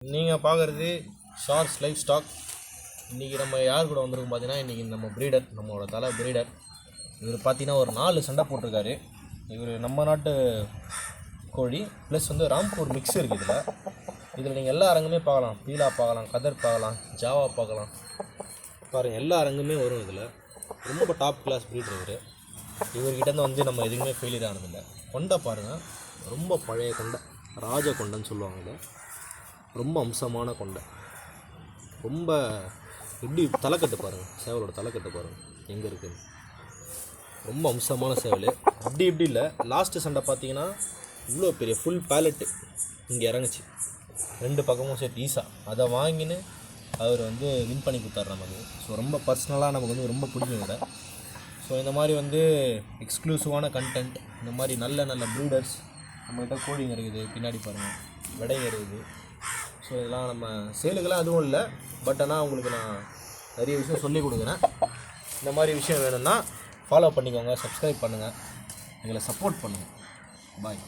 நீங்கள் பார்க்குறது ஷார்ஸ் life stock. இன்றைக்கி நம்ம யார் கூட வந்திருக்கோம் பார்த்தீங்கன்னா, இன்றைக்கி நம்ம ப்ரீடர், நம்மளோட தலை ப்ரீடர். இவர் பார்த்தீங்கன்னா ஒரு 4 சண்டை போட்டிருக்காரு. இவர் நம்ம நாட்டு கோழி ப்ளஸ் வந்து ராம்பூர் மிக்ஸ் இருக்குது. இதில் நீங்கள் எல்லா அரங்குமே பார்க்கலாம். பீலா பார்க்கலாம், கதர் பார்க்கலாம், ஜாவா பார்க்கலாம். பாருங்கள், எல்லா அரங்குமே வரும். இதில் ரொம்ப டாப் கிளாஸ் ப்ரீடர் இவர். இவர்கிட்டேருந்து வந்து நம்ம எதுவுமே ஃபெயிலியர் ஆனதில்லை. கொண்டை பாருங்கள், ரொம்ப பழைய கொண்டை, ராஜ கொண்டைன்னு சொல்லுவாங்க. இதை ரொம்ப அம்சமான கொண்டை. ரொம்ப எப்படி தலைக்கட்டு பாருங்கள், சேவலோட தலைக்கட்டு பாருங்கள் எங்கே இருக்குது. ரொம்ப அம்சமான சேவல். இப்படி இல்லை, லாஸ்ட்டு சண்டை பார்த்தீங்கன்னா இவ்வளோ பெரிய ஃபுல் பேலட்டு இங்கே இறங்குச்சு, 2 பக்கமும் சேர்த்து ஈஸா. அதை வாங்கின்னு அவர் வந்து வின் பண்ணி கொடுத்தாரு நமக்கு. ஸோ ரொம்ப பர்சனலாக நமக்கு வந்து ரொம்ப பிடிக்கும் இதை. ஸோ இந்த மாதிரி வந்து எக்ஸ்க்ளூசிவான கண்டென்ட், இந்த மாதிரி நல்ல நல்ல ப்ரீடர்ஸ் நம்மகிட்ட கோழிங்க இருக்குது. பின்னாடி பாருங்கள், விடைங்க இருக்குது. ஸோ இதெல்லாம் நம்ம சேலுக்கெல்லாம் எதுவும் இல்லை, பட் ஆனால் உங்களுக்கு நான் நிறைய விஷயம் சொல்லிக் கொடுக்குறேன். இந்த மாதிரி விஷயம் வேணும்னா ஃபாலோ பண்ணிக்கோங்க, சப்ஸ்கிரைப் பண்ணுங்கள், எங்களை சப்போர்ட் பண்ணுங்கள். பாய்.